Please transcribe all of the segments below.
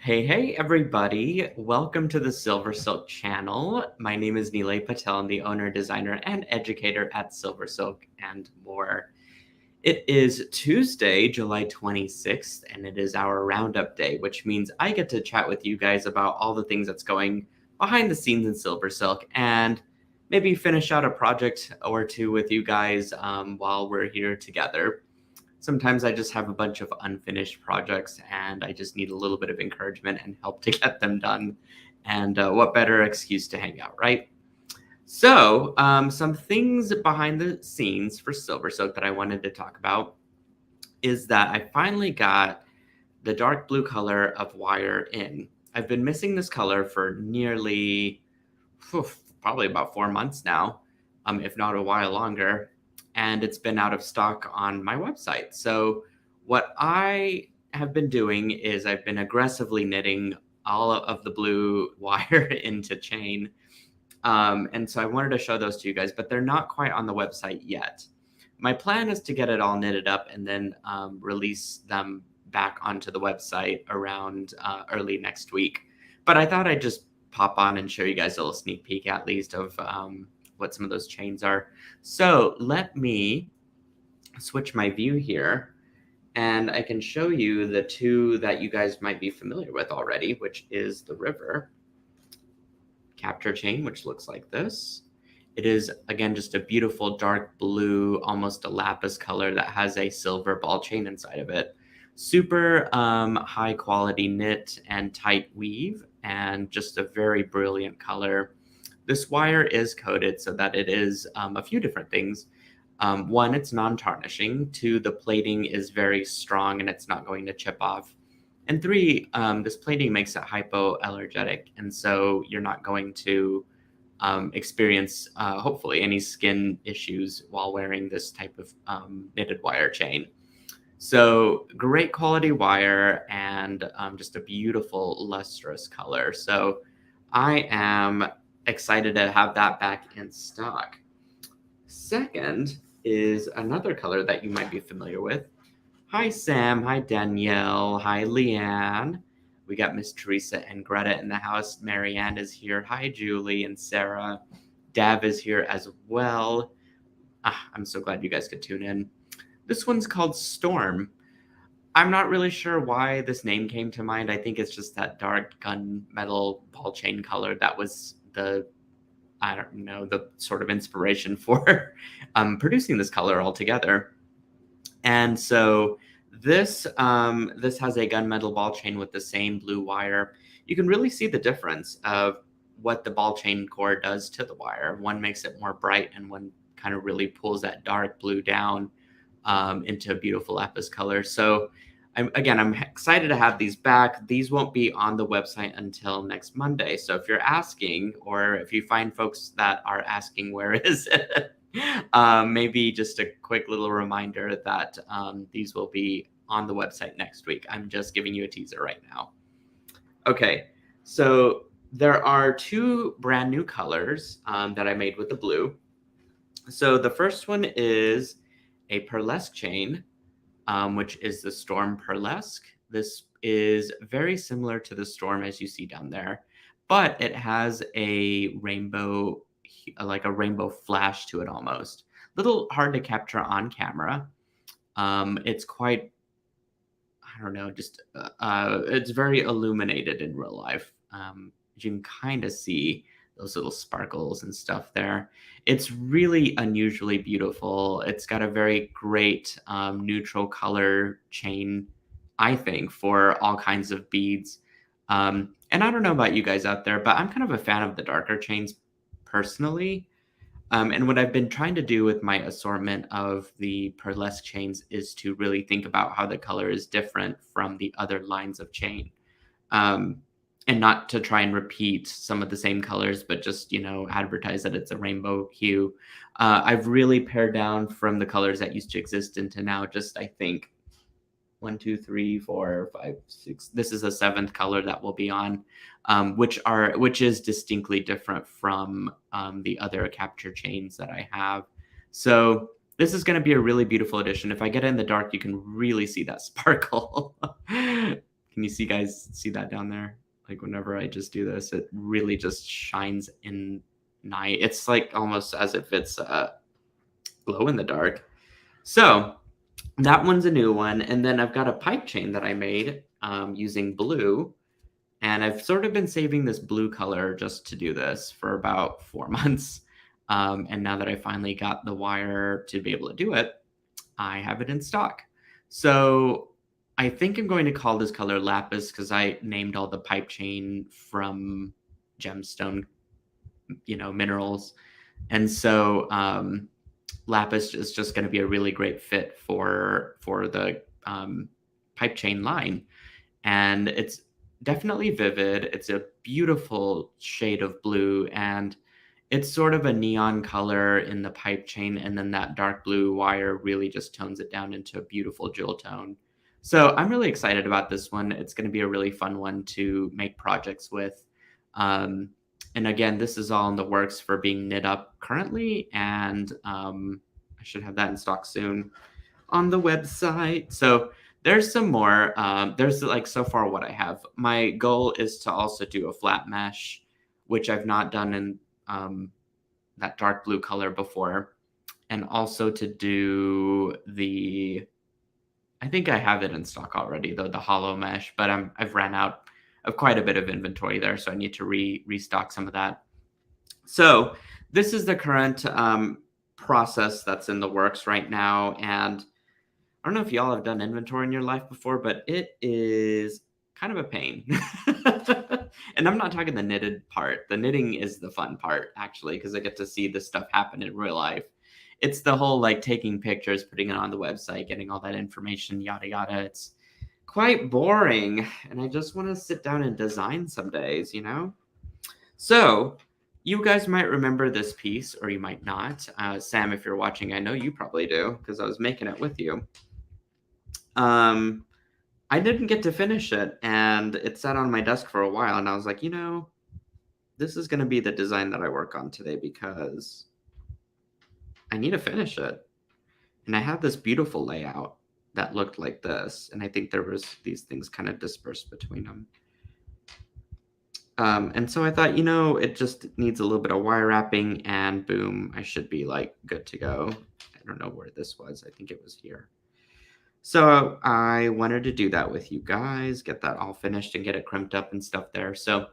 Hey, everybody. Welcome to the SilverSilk channel. My name is Nilay Patel. I'm the owner, designer, and educator at SilverSilk and more. It is Tuesday, July 26th, and it is our roundup day, which means I get to chat with you guys about all the things that's going behind the scenes in SilverSilk and maybe finish out a project or two with you guys while we're here together. Sometimes I just have a bunch of unfinished projects and I just need a little bit of encouragement and help to get them done. And what better excuse to hang out, right? So, some things behind the scenes for SilverSilk that I wanted to talk about is that I finally got the dark blue color of wire in. I've been missing this color for nearly, probably about 4 months now, if not a while longer, and it's been out of stock on my website. So, what I have been doing is I've been aggressively knitting all of the blue wire into chain. And so I wanted to show those to you guys, but they're not quite on the website yet. My plan is to get it all knitted up and then release them back onto the website around early next week. But I thought I'd just pop on and show you guys a little sneak peek at least of what some of those chains are. So let me switch my view here and I can show you the two that you guys might be familiar with already, which is the river capture chain, which looks like this. It is, again, just a beautiful dark blue, almost a lapis color that has a silver ball chain inside of it. Super high quality knit and tight weave, and just a very brilliant color. This wire is coated so that it is a few different things. One, it's non-tarnishing. Two, the plating is very strong and it's not going to chip off. And three, this plating makes it hypoallergenic, and so you're not going to experience, hopefully, any skin issues while wearing this type of knitted wire chain. So great quality wire and just a beautiful lustrous color. So I am excited to have that back in stock. Second is another color that you might be familiar with. Hi, Sam. Hi, Danielle. Hi, Leanne. We got Miss Teresa and Greta in the house. Marianne is here. Hi, Julie and Sarah. Dav is here as well. I'm so glad you guys could tune in. This one's called Storm. I'm not really sure why this name came to mind. I think it's just that dark gunmetal ball chain color that was the sort of inspiration for producing this color altogether. And so this has a gunmetal ball chain with the same blue wire. You can really see the difference of what the ball chain core does to the wire. One makes it more bright and one kind of really pulls that dark blue down into a beautiful lapis color. So I'm excited to have these back. These won't be on the website until next Monday. So if you're asking, or if you find folks that are asking, where is it? Maybe just a quick little reminder that these will be on the website next week. I'm just giving you a teaser right now. Okay, so there are two brand new colors that I made with the blue. So the first one is a pearlesque chain, which is the Storm Pearlesque. This is very similar to the Storm as you see down there, but it has a rainbow, like a rainbow flash to it almost. Little hard to capture on camera. It's quite, I don't know, just it's very illuminated in real life. You can kind of see those little sparkles and stuff there. It's really unusually beautiful. It's got a very great neutral color chain, I think, for all kinds of beads. And I don't know about you guys out there, but I'm kind of a fan of the darker chains personally. And what I've been trying to do with my assortment of the pearlesque chains is to really think about how the color is different from the other lines of chain. And not to try and repeat some of the same colors, but just, advertise that it's a rainbow hue. I've really pared down from the colors that used to exist into now just, I think, 1, 2, 3, 4, 5, 6. This is the seventh color that will be on, which is distinctly different from the other capture chains that I have. So this is going to be a really beautiful addition. If I get it in the dark, you can really see that sparkle. Can you guys see that down there? Like whenever I just do this, it really just shines in night. It's like almost as if it's glow in the dark. So that one's a new one. And then I've got a pipe chain that I made using blue. And I've sort of been saving this blue color just to do this for about 4 months. And now that I finally got the wire to be able to do it, I have it in stock. So I think I'm going to call this color lapis because I named all the pipe chain from gemstone, minerals. And so lapis is just going to be a really great fit for the pipe chain line. And it's definitely vivid. It's a beautiful shade of blue, and it's sort of a neon color in the pipe chain, and then that dark blue wire really just tones it down into a beautiful jewel tone. So I'm really excited about this one. It's going to be a really fun one to make projects with. And again, this is all in the works for being knit up currently, and I should have that in stock soon on the website. So there's some more. There's like so far what I have. My goal is to also do a flat mesh, which I've not done in that dark blue color before, and also to do I think I have it in stock already, though, the hollow mesh, but I've ran out of quite a bit of inventory there, so I need to restock some of that. So this is the current process that's in the works right now, and I don't know if y'all have done inventory in your life before, but it is kind of a pain. And I'm not talking the knitted part. The knitting is the fun part, actually, because I get to see this stuff happen in real life. It's the whole like taking pictures, putting it on the website, getting all that information, yada yada. It's quite boring, and I just want to sit down and design some days, So you guys might remember this piece, or you might not. Sam, if you're watching, I know you probably do, because I was making it with you. I didn't get to finish it, and it sat on my desk for a while, and I was like, this is going to be the design that I work on today because I need to finish it. And I had this beautiful layout that looked like this, and I think there was these things kind of dispersed between them. And so I thought, it just needs a little bit of wire wrapping, and boom, I should be like good to go. I don't know where this was. I think it was here. So I wanted to do that with you guys, get that all finished and get it crimped up and stuff there. So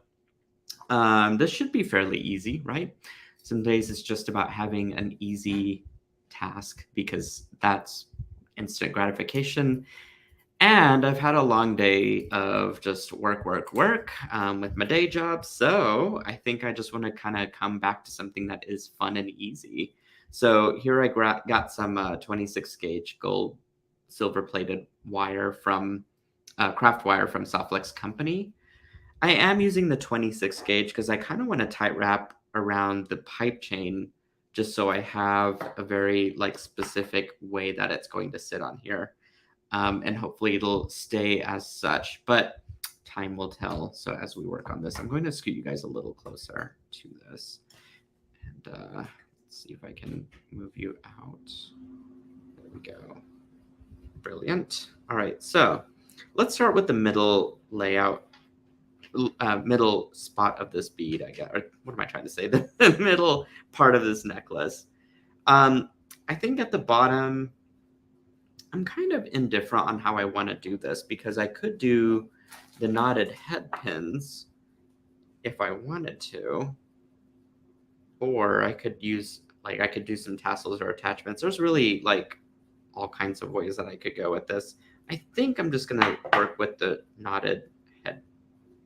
this should be fairly easy, right? Some days it's just about having an easy task because that's instant gratification. And I've had a long day of just work with my day job. So I think I just want to kind of come back to something that is fun and easy. So here I got some 26 gauge gold silver plated wire from craft wire from Softlex Company. I am using the 26 gauge because I kind of want to tight wrap around the pipe chain just so I have a very specific way that it's going to sit on here. And hopefully it'll stay as such, but time will tell. So as we work on this, I'm going to scoot you guys a little closer to this. And let's see if I can move you out. There we go. Brilliant. All right, so let's start with the middle layout, middle spot of this bead, I guess. Or what am I trying to say? The middle part of this necklace. I think at the bottom, I'm kind of indifferent on how I want to do this because I could do the knotted head pins if I wanted to, or I could use I could do some tassels or attachments. There's really all kinds of ways that I could go with this. I think I'm just going to work with the knotted head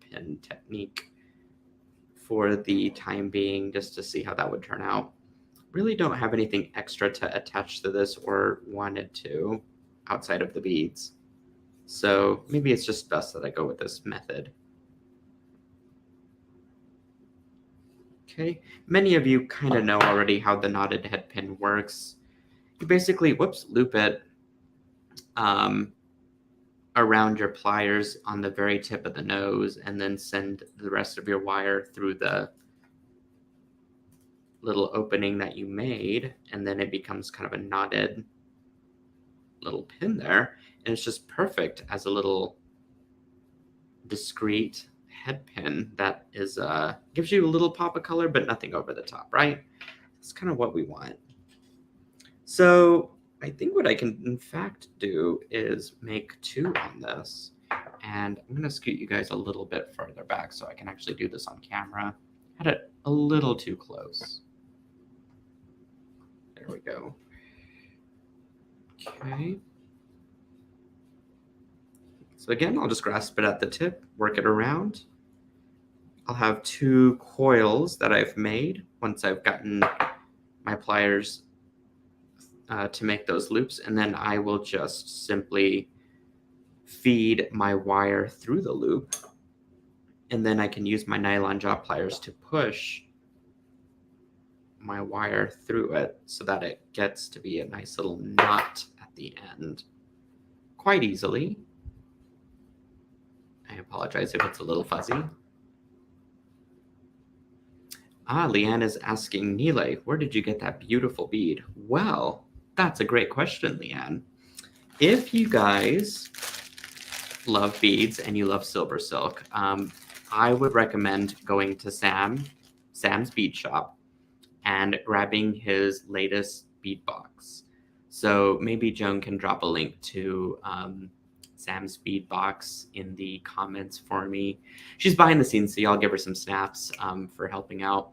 pin technique for the time being just to see how that would turn out. Really don't have anything extra to attach to this or wanted to outside of the beads. So maybe it's just best that I go with this method. Okay, many of you kind of know already how the knotted head pin works. You basically, loop it around your pliers on the very tip of the nose and then send the rest of your wire through the little opening that you made, and then it becomes kind of a knotted little pin there, and it's just perfect as a little discreet head pin that is gives you a little pop of color, but nothing over the top, right? That's kind of what we want. So I think what I can in fact do is make 2 on this. And I'm gonna scoot you guys a little bit further back so I can actually do this on camera. Had it a little too close. There we go. Okay. So again, I'll just grasp it at the tip, work it around. I'll have 2 coils that I've made once I've gotten my pliers to make those loops, and then I will just simply feed my wire through the loop, and then I can use my nylon jaw pliers to push my wire through it so that it gets to be a nice little knot at the end quite easily. I apologize if it's a little fuzzy. Leanne is asking, Nile, where did you get that beautiful bead? Well, that's a great question, Leanne. If you guys love beads and you love SilverSilk, I would recommend going to Sam's Bead Shop and grabbing his latest bead box. So maybe Joan can drop a link to Sam's bead box in the comments for me. She's behind the scenes, so y'all give her some snaps for helping out.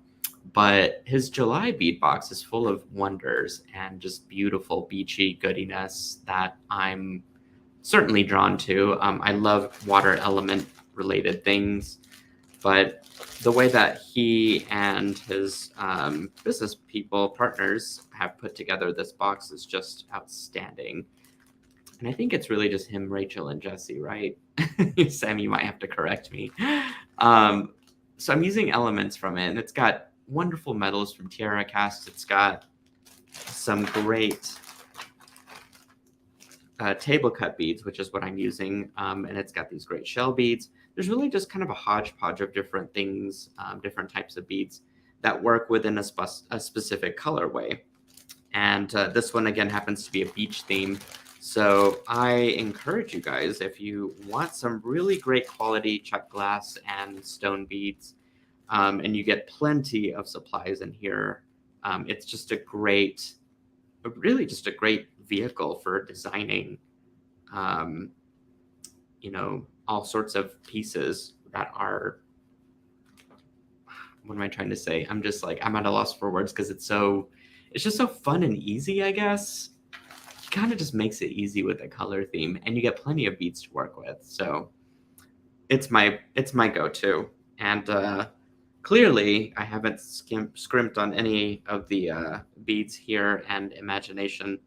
But his July bead box is full of wonders and just beautiful beachy goodiness that I'm certainly drawn to. I love water element related things, but the way that he and his business partners have put together this box is just outstanding. And I think it's really just him, Rachel, and Jesse, right? Sam, you might have to correct me. So I'm using elements from it, and it's got wonderful metals from Tierra Cast. It's got some great table cut beads, which is what I'm using, and it's got these great shell beads. There's really just kind of a hodgepodge of different things, different types of beads that work within a specific colorway. And this one, again, happens to be a beach theme. So I encourage you guys, if you want some really great quality check glass and stone beads, and you get plenty of supplies in here, it's just really just a great vehicle for designing, all sorts of pieces that are, what am I trying to say? I'm just like, I'm at a loss for words because it's just so fun and easy, I guess. He kind of just makes it easy with the color theme, and you get plenty of beads to work with. So it's my go-to. And clearly, I haven't scrimped on any of the beads here and imagination.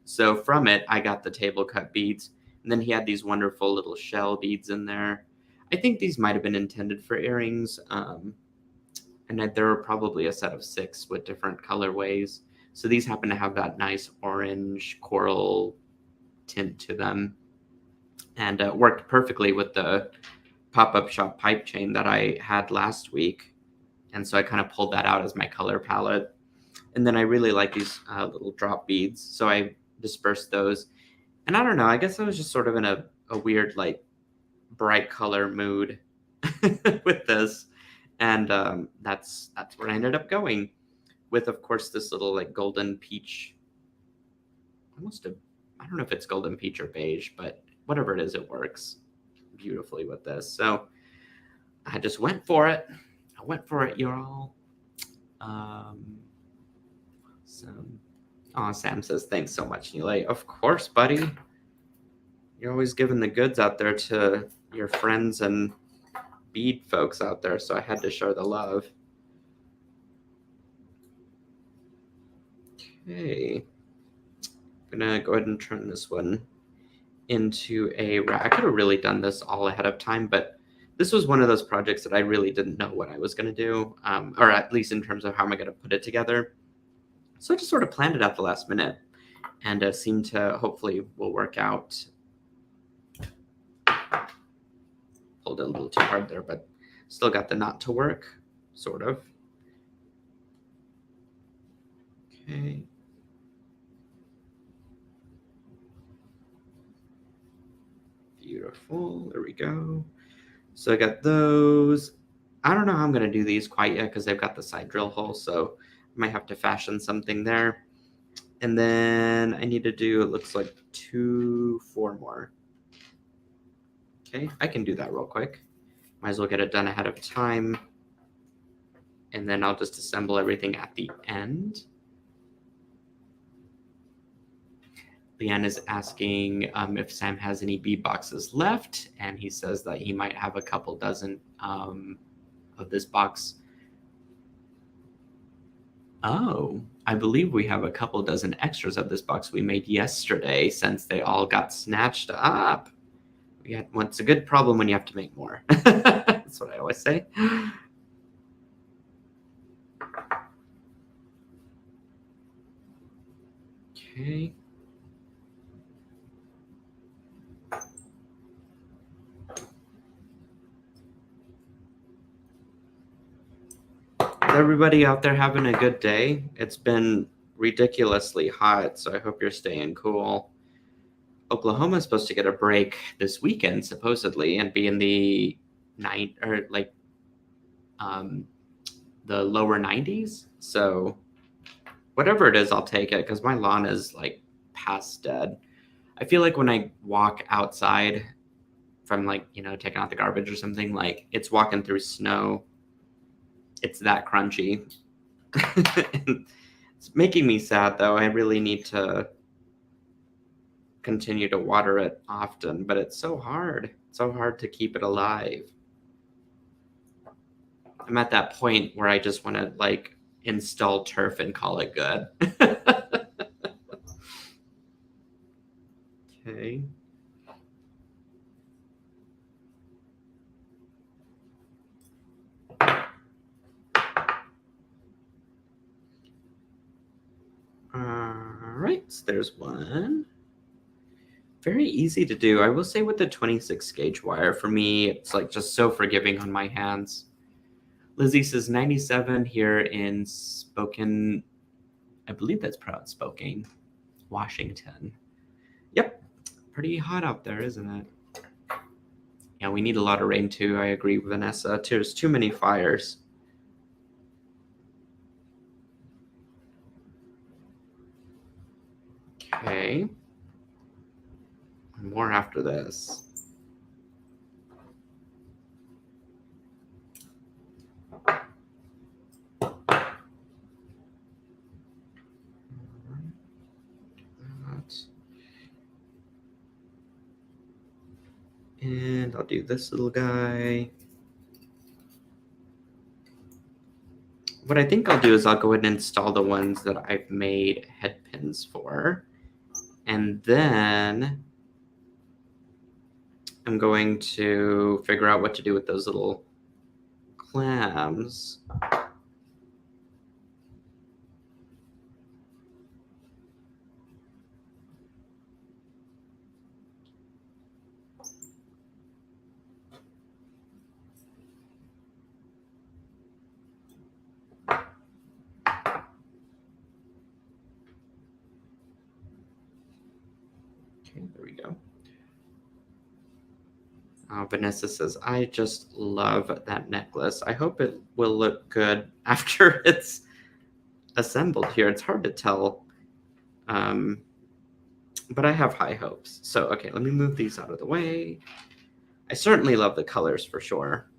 So from it, I got the table cut beads. And then he had these wonderful little shell beads in there. I think these might have been intended for earrings. And there were probably a set of 6 with different colorways. So these happen to have that nice orange coral tint to them. And worked perfectly with the pop-up shop pipe chain that I had last week. And so I kind of pulled that out as my color palette. And then I really like these little drop beads. So I dispersed those. And I don't know, I guess I was just sort of in a weird, like, bright color mood with this. And that's where I ended up going with, of course, this little, like, golden peach. I don't know if it's golden peach or beige, but whatever it is, it works beautifully with this. So I just went for it. I went for it, y'all. Sam says, thanks so much, Nile. Of course, buddy. You're always giving the goods out there to your friends and bead folks out there, so I had to show the love. Okay. I'm going to go ahead and turn this one into a rack. I could have really done this all ahead of time, but this was one of those projects that I really didn't know what I was going to do, or at least in terms of how am I going to put it together. So I just sort of planned it at the last minute, and seemed to hopefully will work out. Pulled it a little too hard there, but still got the knot to work, sort of. Okay. Beautiful. There we go. So I got those. I don't know how I'm going to do these quite yet because they've got the side drill hole, so I might have to fashion something there. And then I need to do, it looks like 4 more. Okay, I can do that real quick. Might as well get it done ahead of time. And then I'll just assemble everything at the end. Leanne is asking if Sam has any bead boxes left, and he says that he might have a couple dozen of this box. Oh, I believe we have a couple dozen extras of this box we made yesterday since they all got snatched up. It's a good problem when you have to make more. That's what I always say. Okay. Is everybody out there having a good day? It's been ridiculously hot, so I hope you're staying cool. Oklahoma is supposed to get a break this weekend, supposedly, and be in the the lower 90s. So whatever it is, I'll take it because my lawn is like past dead. I feel like when I walk outside from taking out the garbage or something, like it's walking through snow. It's that crunchy. It's making me sad though. I really need to continue to water it often, but it's so hard. It's so hard to keep it alive. I'm at that point where I just want to install turf and call it good. Okay. All right, so there's one. Very easy to do. I will say with the 26 gauge wire, for me, it's like just so forgiving on my hands. Lizzie says 97 here in Spokane. I believe that's pronounced Spokane, Washington. Yep, pretty hot out there, isn't it? Yeah, we need a lot of rain too. I agree with Vanessa. There's too many fires. Okay. More after this. And I'll do this little guy. What I think I'll do is I'll go ahead and install the ones that I've made head pins for. And then I'm going to figure out what to do with those little clams. Okay, there we go. Vanessa says, I just love that necklace. I hope it will look good after it's assembled here. It's hard to tell, but I have high hopes. So, okay, let me move these out of the way. I certainly love the colors for sure.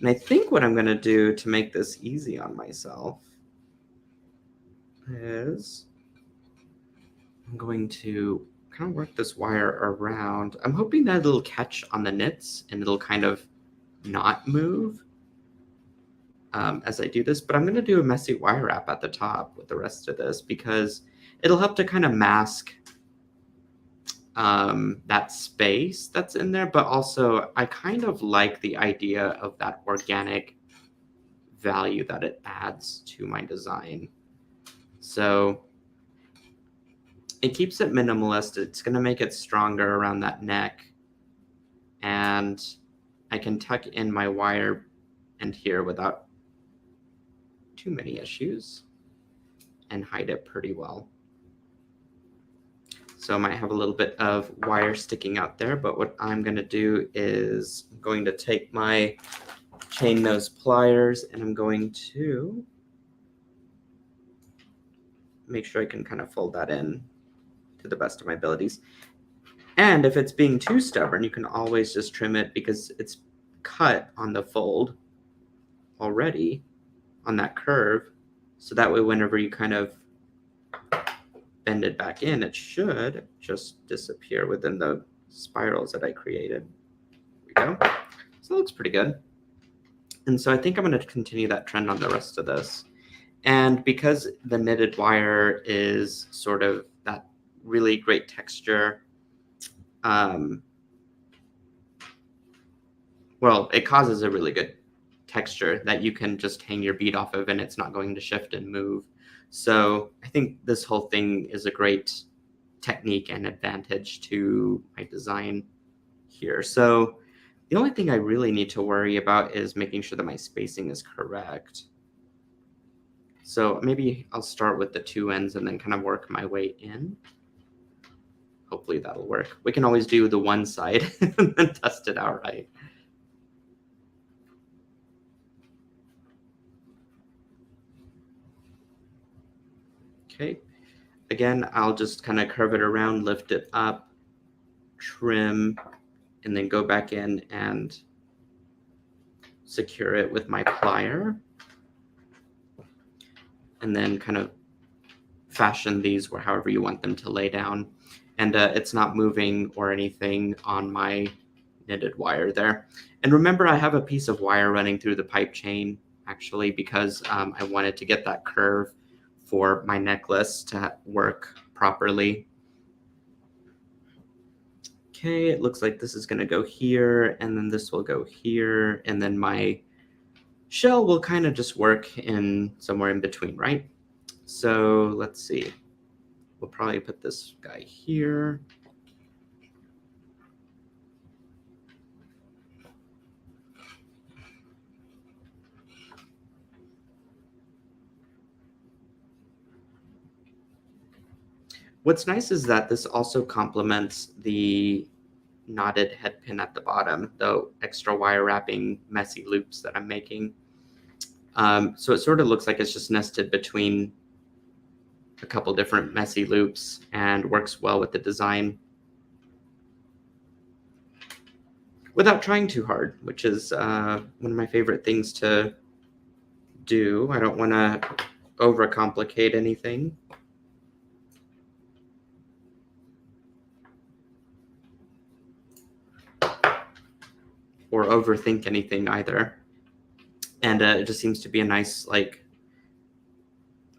And I think what I'm going to do to make this easy on myself is I'm going to kind of work this wire around. I'm hoping that it'll catch on the knits and it'll kind of not move as I do this, but I'm going to do a messy wire wrap at the top with the rest of this because it'll help to kind of mask that space that's in there, but also I kind of like the idea of that organic value that it adds to my design. So it keeps it minimalist. It's going to make it stronger around that neck. And I can tuck in my wire end here without too many issues and hide it pretty well. So I might have a little bit of wire sticking out there, but what I'm going to do is I'm going to take my chain nose pliers and I'm going to make sure I can kind of fold that in to the best of my abilities. And if it's being too stubborn, you can always just trim it because it's cut on the fold already on that curve. So that way, whenever you kind of bend it back in, it should just disappear within the spirals that I created. There we go. So it looks pretty good. And so I think I'm going to continue that trend on the rest of this. And because the knitted wire is sort of that really great texture, well, it causes a really good texture that you can just hang your bead off of and it's not going to shift and move. So I think this whole thing is a great technique and advantage to my design here. So the only thing I really need to worry about is making sure that my spacing is correct. So maybe I'll start with the two ends and then kind of work my way in. Hopefully that'll work. We can always do the one side and then test it out right. Okay. Again, I'll just kind of curve it around, lift it up, trim, and then go back in and secure it with my plier. And then kind of fashion these where however you want them to lay down. And it's not moving or anything on my knitted wire there. And remember, I have a piece of wire running through the pipe chain actually because I wanted to get that curve for my necklace to work properly. Okay, it looks like this is going to go here, and then this will go here, and then my shell will kind of just work in somewhere in between, right? So let's see. We'll probably put this guy here. What's nice is that this also complements the knotted head pin at the bottom, the extra wire wrapping messy loops that I'm making. So it sort of looks like it's just nested between a couple different messy loops and works well with the design without trying too hard, which is one of my favorite things to do. I don't want to overcomplicate anything. Or overthink anything either. And it just seems to be a nice, like,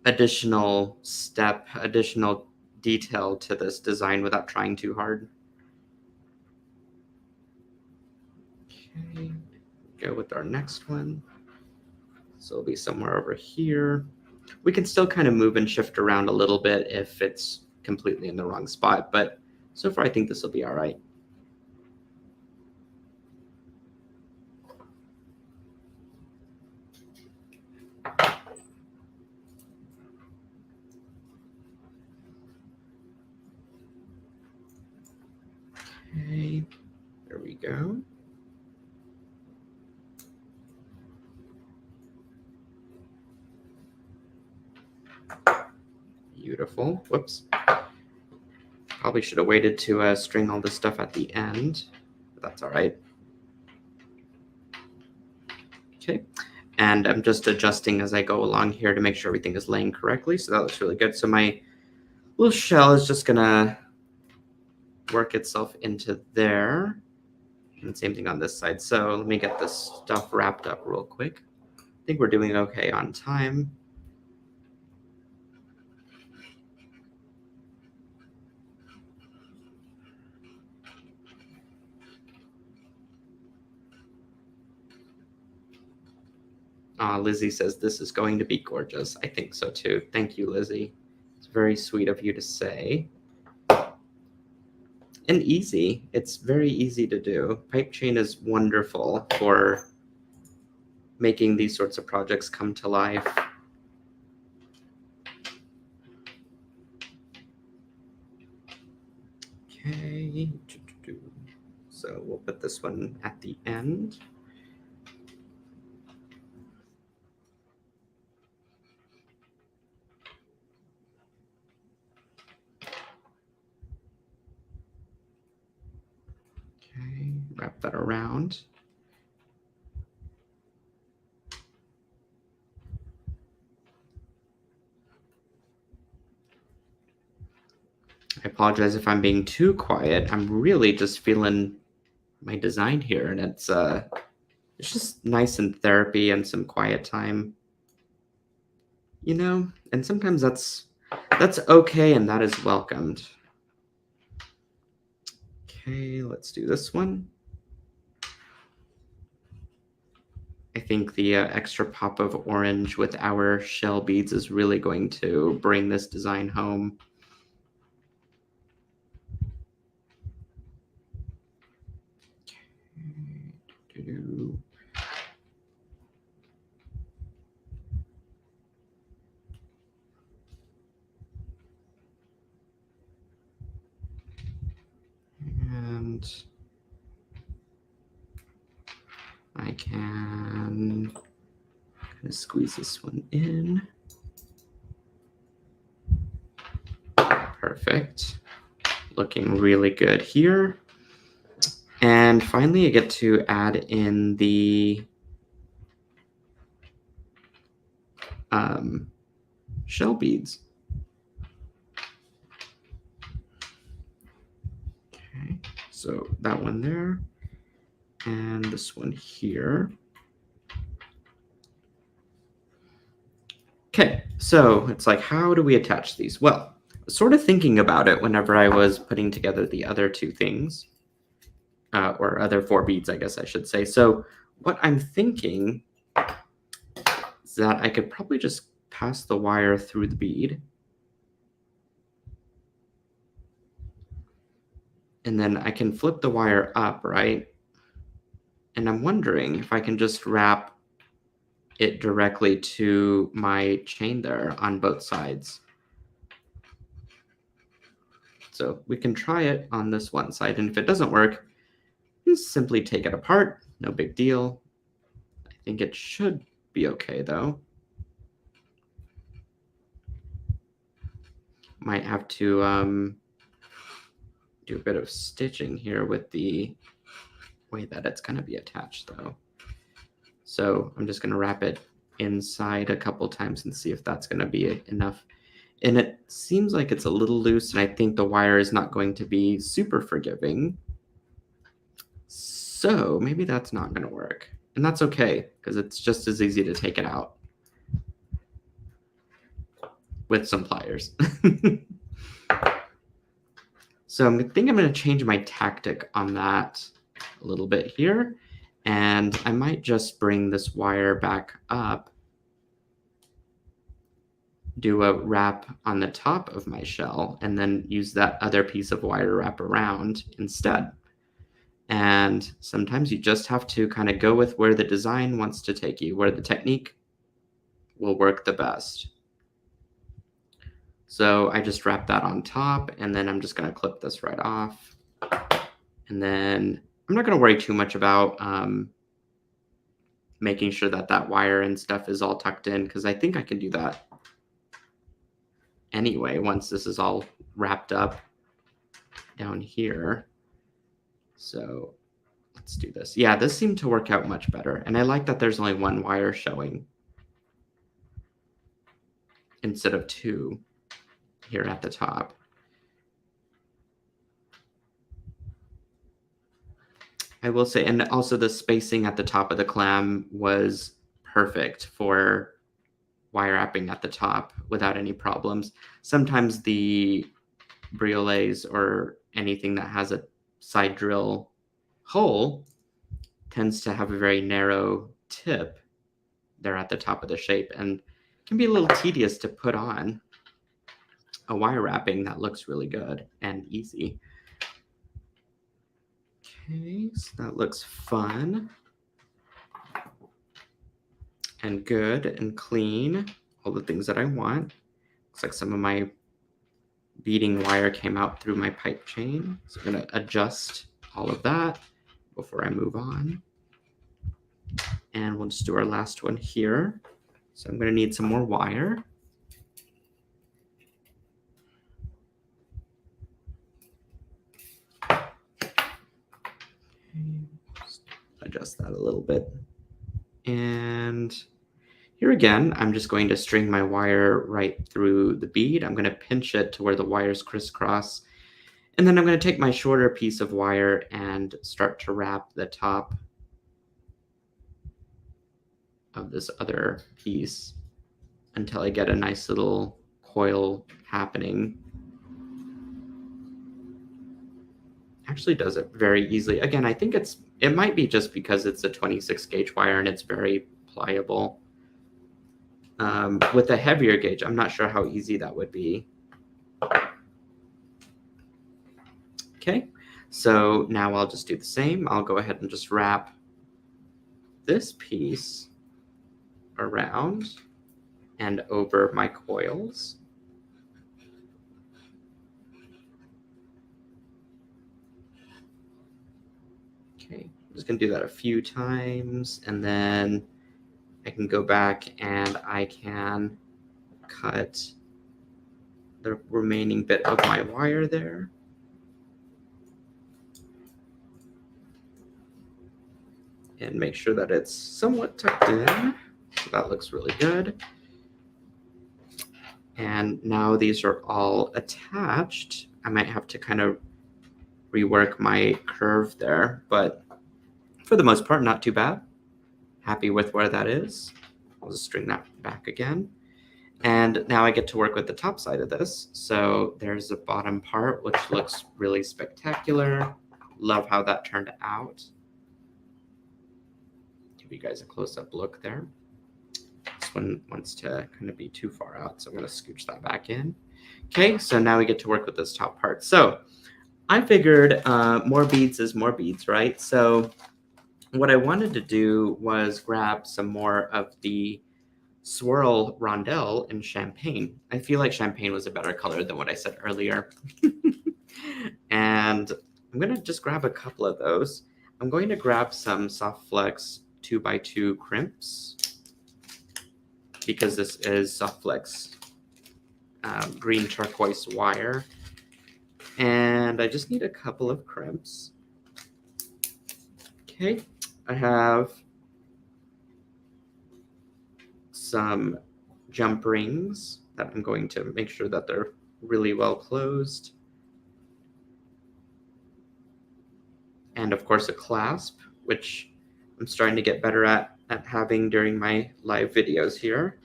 additional step, additional detail to this design without trying too hard. Okay, go with our next one. So it'll be somewhere over here. We can still kind of move and shift around a little bit if it's completely in the wrong spot, but so far I think this will be all right. Okay, there we go. Beautiful. Whoops. Probably should have waited to string all this stuff at the end, but that's all right. Okay, and I'm just adjusting as I go along here to make sure everything is laying correctly. So that looks really good. So my little shell is just gonna work itself into there. And same thing on this side. So let me get this stuff wrapped up real quick. I think we're doing okay on time. Lizzie says this is going to be gorgeous. I think so too. Thank you, Lizzie. It's very sweet of you to say. And easy. It's very easy to do. Pipe chain is wonderful for making these sorts of projects come to life. see. So we'll put this one at the end. Okay, wrap that around. I apologize if I'm being too quiet. I'm really just feeling my design here, and it's just nice and therapy and some quiet time, you know? And sometimes that's okay and that is welcomed. Okay, let's do this one. I think the extra pop of orange with our shell beads is really going to bring this design home. Okay. And I can kind of squeeze this one in. Perfect. Looking really good here. And finally, I get to add in the shell beads. Okay, so that one there, and this one here. Okay, so it's like, how do we attach these? Well, sort of thinking about it whenever I was putting together the other two things, or other 4 beads, I guess I should say. So what I'm thinking is that I could probably just pass the wire through the bead. And then I can flip the wire up, right? And I'm wondering if I can just wrap it directly to my chain there on both sides. So we can try it on this one side, and if it doesn't work, just simply take it apart. No big deal. I think it should be okay though. Might have to do a bit of stitching here with the way that it's going to be attached though. So I'm just going to wrap it inside a couple times and see if that's going to be enough. And it seems like it's a little loose, and I think the wire is not going to be super forgiving. So maybe that's not going to work. And that's okay, because it's just as easy to take it out with some pliers. So I think I'm going to change my tactic on that a little bit here. And I might just bring this wire back up, do a wrap on the top of my shell, and then use that other piece of wire wrap around instead. And sometimes you just have to kind of go with where the design wants to take you, where the technique will work the best. So I just wrap that on top, and then I'm just going to clip this right off. And then I'm not going to worry too much about making sure that that wire and stuff is all tucked in, because I think I can do that anyway once this is all wrapped up down here. So let's do this. Yeah, this seemed to work out much better. And I like that there's only one wire showing instead of 2 here at the top. I will say, and also the spacing at the top of the clam was perfect for wire wrapping at the top without any problems. Sometimes the briolets or anything that has a side drill hole tends to have a very narrow tip there at the top of the shape, and can be a little tedious to put on a wire wrapping that looks really good and easy. Okay, so that looks fun and good and clean. All the things that I want. Looks like some of my beading wire came out through my pipe chain. So I'm going to adjust all of that before I move on. And we'll just do our last one here. So I'm going to need some more wire. Adjust that a little bit. And here again, I'm just going to string my wire right through the bead. I'm going to pinch it to where the wires crisscross. And then I'm going to take my shorter piece of wire and start to wrap the top of this other piece until I get a nice little coil happening. Actually does it very easily. Again, I think it might be just because it's a 26 gauge wire and it's very pliable. With a heavier gauge, I'm not sure how easy that would be. Okay, so now I'll just do the same. I'll go ahead and just wrap this piece around and over my coils. Okay, I'm just gonna do that a few times, and then I can go back and I can cut the remaining bit of my wire there. And make sure that it's somewhat tucked in. So that looks really good. And now these are all attached. I might have to kind of rework my curve there, but for the most part, not too bad. Happy with where that is. I'll just string that back again. And now I get to work with the top side of this. So there's the bottom part, which looks really spectacular. Love how that turned out. Give you guys a close-up look there. This one wants to kind of be too far out, so I'm going to scooch that back in. Okay, so now we get to work with this top part. So I figured more beads is more beads, right? So what I wanted to do was grab some more of the swirl rondelle in champagne. I feel like champagne was a better color than what I said earlier. And I'm going to just grab a couple of those. I'm going to grab some Soft Flex 2x2 crimps because this is Soft Flex green turquoise wire. And I just need a couple of crimps. Okay, I have some jump rings that I'm going to make sure that they're really well closed. And of course a clasp, which I'm starting to get better at having during my live videos here.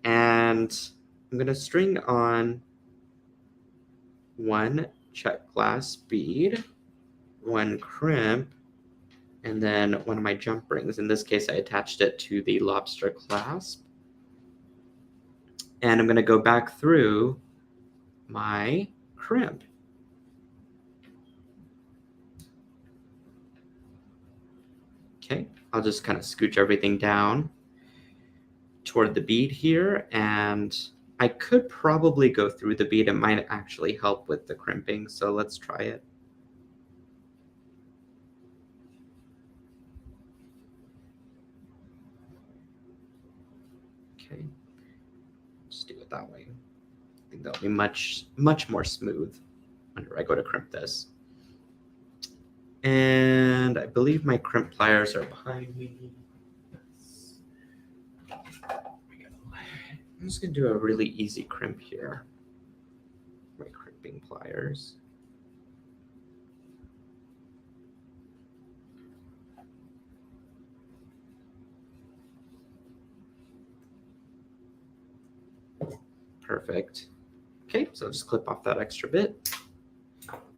And I'm going to string on one check glass bead, one crimp, and then one of my jump rings. In this case, I attached it to the lobster clasp. And I'm going to go back through my crimp. Okay, I'll just kind of scooch everything down toward the bead here, and I could probably go through the bead. It might actually help with the crimping, so let's try it. Okay, just do it that way. I think that'll be much more smooth whenever I go to crimp this. And I believe my crimp pliers are behind me. I'm just going to do a really easy crimp here. My crimping pliers. Perfect. Okay, so I'll just clip off that extra bit.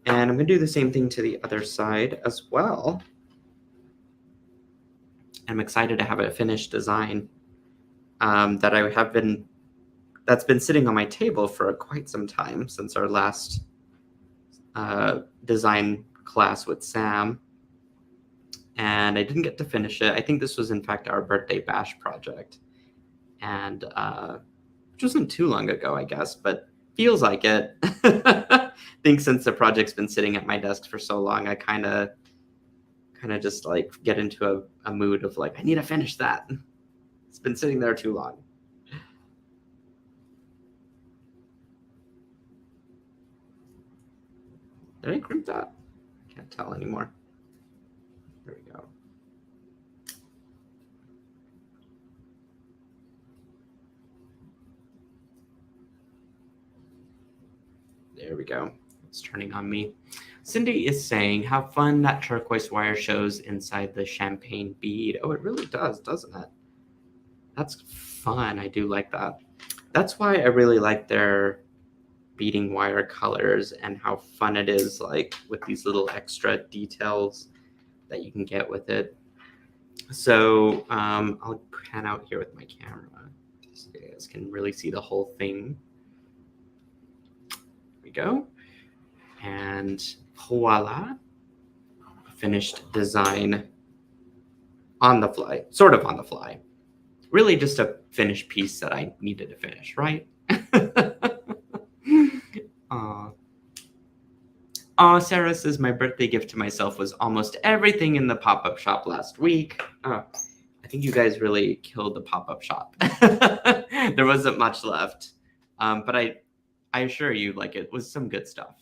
And I'm going to do the same thing to the other side as well. I'm excited to have a finished design that's been sitting on my table for quite some time since our last design class with Sam. And I didn't get to finish it. I think this was, in fact, our birthday bash project. And which wasn't too long ago, I guess, but Feels like it. I think since the project's been sitting at my desk for so long, I kind of just like get into a mood of like, I need to finish that. It's been sitting there too long. Did I crimp that? Can't tell anymore. There we go. There we go. It's turning on me. Cindy is saying, how fun that turquoise wire shows inside the champagne bead. Oh, it really does, doesn't it? That's fun. I do like that. That's why I really like their beading wire colors and how fun it is, like with these little extra details that you can get with it. So I'll pan out here with my camera so you guys can really see the whole thing. There we go. And voila, finished design on the fly, sort of on the fly. Really just a finished piece that I needed to finish, right? Sarah says my birthday gift to myself was almost everything in the pop-up shop last week. I think you guys really killed the pop-up shop. There wasn't much left, but I assure you, like, it was some good stuff.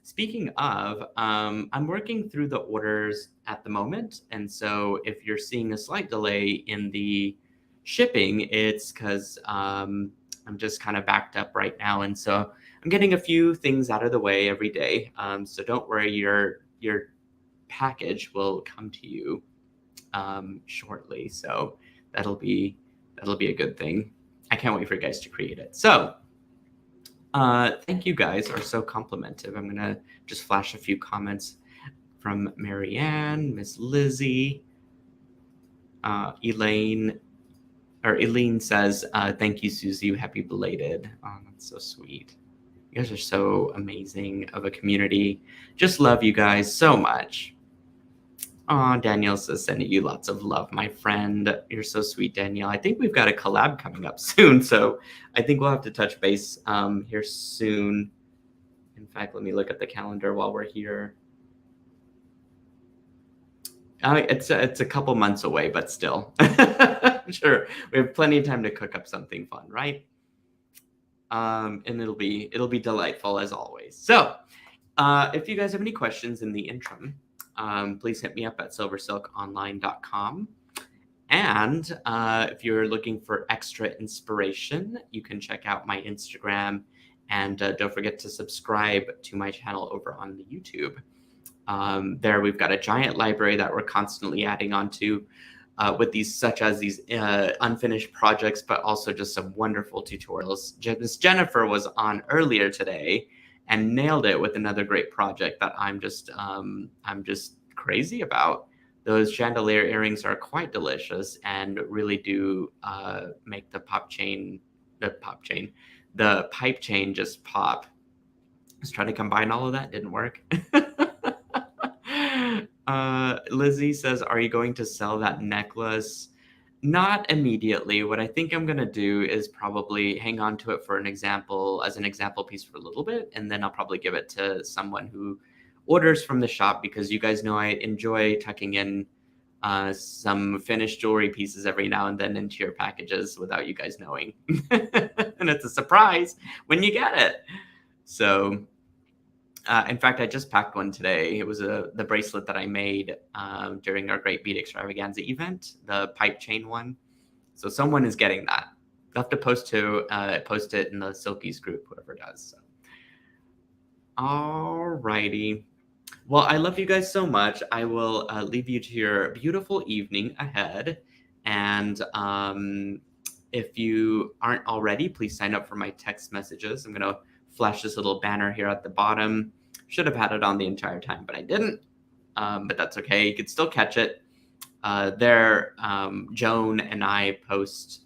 Speaking of, I'm working through the orders at the moment, and so if you're seeing a slight delay in the shipping, it's because I'm just kind of backed up right now, and so I'm getting a few things out of the way every day. So don't worry, your package will come to you shortly. So that'll be a good thing. I can't wait for you guys to create it. So thank you guys are so complimentive. I'm gonna just flash a few comments from Marianne, Miss Lizzie, Elaine says, thank you, Susie. Happy belated. Oh, that's so sweet. You guys are so amazing of a community. Just love you guys so much. Oh, Danielle says, sending you lots of love, my friend. You're so sweet, Danielle. I think we've got a collab coming up soon, so I think we'll have to touch base here soon. In fact, let me look at the calendar while we're here. It's a couple months away, but still. Sure, we have plenty of time to cook up something fun, right? And it'll be delightful as always. So if you guys have any questions in the interim, please hit me up at silversilkonline.com. And if you're looking for extra inspiration, you can check out my Instagram, and don't forget to subscribe to my channel over on the YouTube. There we've got a giant library that we're constantly adding onto with these, such as these unfinished projects, but also just some wonderful tutorials. Miss Jennifer was on earlier today and nailed it with another great project that I'm just crazy about. Those chandelier earrings are quite delicious and really do make the pipe chain just pop. Let's try to combine all of that. Didn't work. Lizzie says, are you going to sell that necklace? Not immediately. What I think I'm going to do is probably hang on to it for an example piece for a little bit, and then I'll probably give it to someone who orders from the shop, because you guys know I enjoy tucking in some finished jewelry pieces every now and then into your packages without you guys knowing. And it's a surprise when you get it. So in fact, I just packed one today. It was the bracelet that I made during our Great Bead Extravaganza event, the pipe chain one. So someone is getting that. I'll have to post it in the Silkies group, whoever does. So. All righty. Well, I love you guys so much. I will leave you to your beautiful evening ahead. And if you aren't already, please sign up for my text messages. I'm going to flash this little banner here at the bottom. Should have had it on the entire time, but I didn't. But that's okay. You could still catch it. There, Joan and I post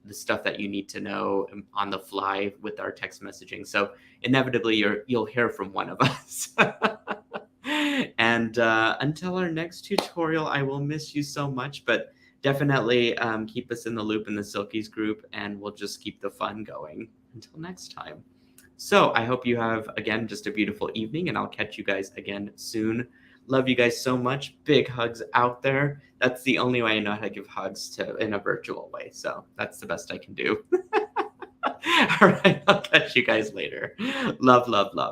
the stuff that you need to know on the fly with our text messaging. So inevitably, you'll hear from one of us. And until our next tutorial, I will miss you so much. But definitely keep us in the loop in the Silkies group, and we'll just keep the fun going. Until next time. So I hope you have, again, just a beautiful evening, and I'll catch you guys again soon. Love you guys so much. Big hugs out there. That's the only way I know how to give hugs to in a virtual way. So that's the best I can do. All right. I'll catch you guys later. Love, love, love.